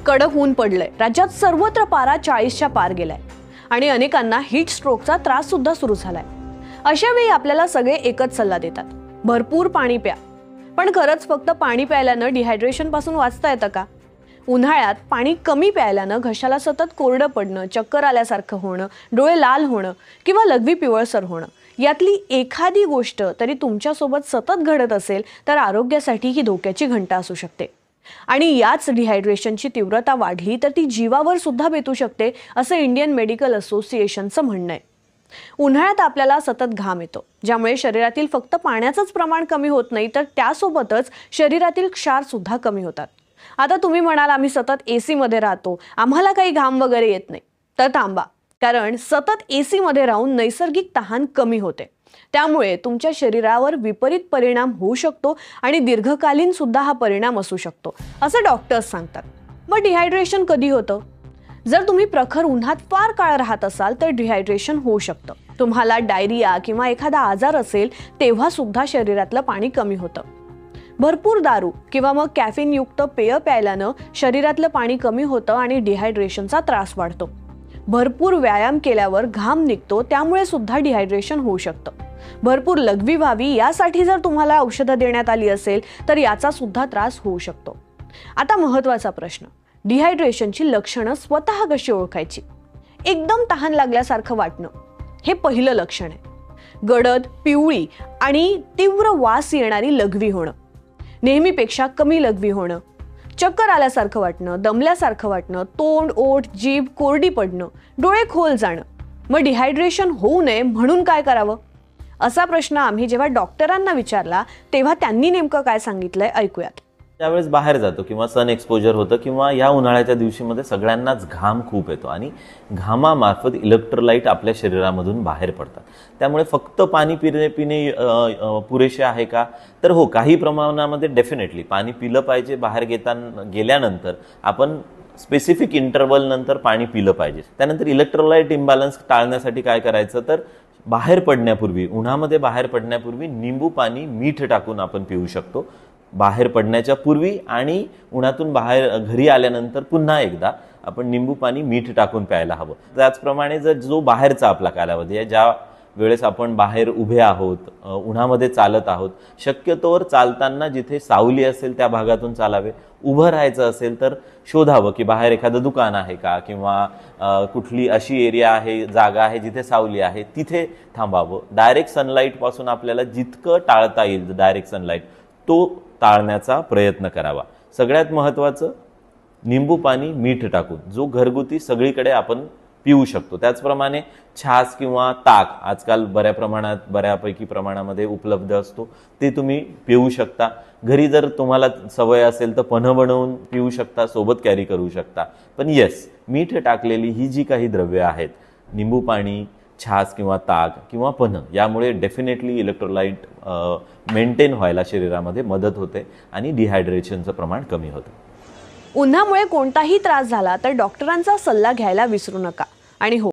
कडक ऊन पडलंय, राज्यात सर्वत्र पारा 40च्या पार गेलाय आणि अनेकांना हीट स्ट्रोकचा त्रास सुद्धा सुरू झालाय। अशा वेळी आपल्याला सगळे एकच सल्ला देतात, भरपूर पाणी प्या। पण खरंच फक्त पाणी प्यायल्यानं डिहायड्रेशन पासून वाचता येतं का? उन्हाळ्यात पाणी कमी प्यायल्यानं घशाला सतत कोरडं पडणं, चक्कर आल्यासारखं होणं, डोळे लाल होणं किंवा लघवी पिवळसर होणं, यातली एखादी गोष्ट तरी तुमच्यासोबत सतत घडत असेल तर आरोग्यासाठी ही धोक्याची घंटा असू शकते। आणि याच डिहायड्रेशनची तीव्रता वाढली तर ती जीवावर सुद्धा बेतू शकते, असं इंडियन मेडिकल असोसिएशनचं म्हणणं आहे। उन्हाळ्यात आपल्याला सतत घाम येतो, ज्यामुळे शरीरातील फक्त पाण्याचंच प्रमाण कमी होत नाही तर त्यासोबतच शरीरातील क्षार सुद्धा कमी होतात। आता तुम्ही म्हणाल आम्ही सतत एसी मध्ये राहतो, आम्हाला काही घाम वगैरे येत नाही, तर थांबा, कारण सतत एसी मध्ये राहून नैसर्गिक तहान कमी होते, त्यामुळे तुमच्या शरीरावर विपरीत परिणाम होऊ शकतो आणि दीर्घकालीन सुद्धा हा परिणाम असू शकतो, असं डॉक्टर्स सांगतात। मग डिहायड्रेशन कधी होतं? जर तुम्ही प्रखर उन्हात फार काळ राहत असाल तर डिहायड्रेशन होऊ शकतं। तुम्हाला डायरिया किंवा एखादा आजार असेल तेव्हा सुद्धा शरीरातलं पाणी कमी होतं। भरपूर दारू किंवा मग कॅफीन युक्त पेय प्यायल्यानं शरीरातलं पाणी कमी होतं आणि डिहायड्रेशनचा त्रास वाढतो। भरपूर व्यायाम केल्यावर घाम निघतो, त्यामुळे सुद्धा डिहायड्रेशन होऊ शकतं। भरपूर लघवी व्हावी यासाठी जर तुम्हाला औषधं देण्यात आली असेल तर याचा सुद्धा त्रास होऊ शकतो। आता महत्त्वाचा प्रश्न, डिहायड्रेशनची लक्षणं स्वतः कशी ओळखायची? एकदम तहान लागल्यासारखं वाटणं हे पहिलं लक्षण आहे। गडद, पिवळी आणि तीव्र वास येणारी लघवी होणं, नेहमीपेक्षा कमी लघवी होणं, चक्कर आल्यासारखं वाटणं, दमल्यासारखं वाटणं, तोंड, ओठ, जीभ कोरडी पडणं, डोळे खोल जाणं। मग डिहायड्रेशन होऊ नये म्हणून काय करावं? असा प्रश्न आम्ही जेव्हा डॉक्टरांना विचारला तेव्हा त्यांनी नेमकं काय सांगितलंय ऐकूयात। त्यावेळेस बाहेर जातो किंवा सन एक्सपोजर होतं किंवा या उन्हाळ्याच्या दिवशीमध्ये सगळ्यांनाच घाम खूप येतो आणि घामामार्फत इलेक्ट्रोलाइट आपल्या शरीरामधून बाहेर पडतात। त्यामुळे फक्त पाणी पिणे पुरेसे आहे का? तर हो, काही प्रमाणामध्ये डेफिनेटली पाणी पिलं पाहिजे। बाहेर गेल्यानंतर आपण स्पेसिफिक इंटरवल नंतर पाणी पिलं पाहिजे। त्यानंतर इलेक्ट्रोलाइट इम्बॅलन्स टाळण्यासाठी काय करायचं, तर बाहेर पडण्यापूर्वी, उन्हामध्ये बाहेर पडण्यापूर्वी निंबू पाणी मीठ टाकून आपण पिऊ शकतो। बाहेर पडण्याच्या पूर्वी आणि उन्हातून बाहेर घरी आल्यानंतर पुन्हा एकदा आपण निंबू पाणी मीठ टाकून प्यायला हवं। त्याचप्रमाणे जर जो बाहेरचा आपला कालावधी आहे, ज्या वेळेस आपण बाहेर उभे आहोत, उन्हामध्ये चालत आहोत, शक्यतोवर चालताना जिथे सावली असेल त्या भागातून चालावे। उभं राहायचं असेल तर शोधावं की बाहेर एखादं दुकान आहे का किंवा कुठली अशी एरिया आहे, जागा आहे जिथे सावली आहे, तिथे थांबावं। डायरेक्ट सनलाईट पासून आपल्याला जितकं टाळता येईल डायरेक्ट सनलाईट तो टाळण्याचा प्रयत्न करावा। सगळ्यात महत्त्वाचं, निंबू पाणी मीठ टाकून, जो घरगुती सगळीकडे आपण पिऊ शकतो। त्याचप्रमाणे छास किंवा ताक आजकाल बऱ्यापैकी प्रमाणामध्ये उपलब्ध असतो, ते तुम्ही पिऊ शकता। घरी जर तुम्हाला सवय असेल तर पन्ह बनवून पिऊ शकता, सोबत कॅरी करू शकता। पण येस, मीठ टाकलेली ही जी काही द्रव्ये आहेत, निंबू पाणी, छास किंवा ताक किंवा पन्ह, यामुळे डेफिनेटली इलेक्ट्रोलाइट मेंटेन व्हायला शरीरामध्ये मदत होते आणि डिहायड्रेशनचं प्रमाण कमी होतं। उन्हामुळे कोणताही त्रास झाला तर डॉक्टरांचा सल्ला घ्यायला विसरू नका। आणि हो,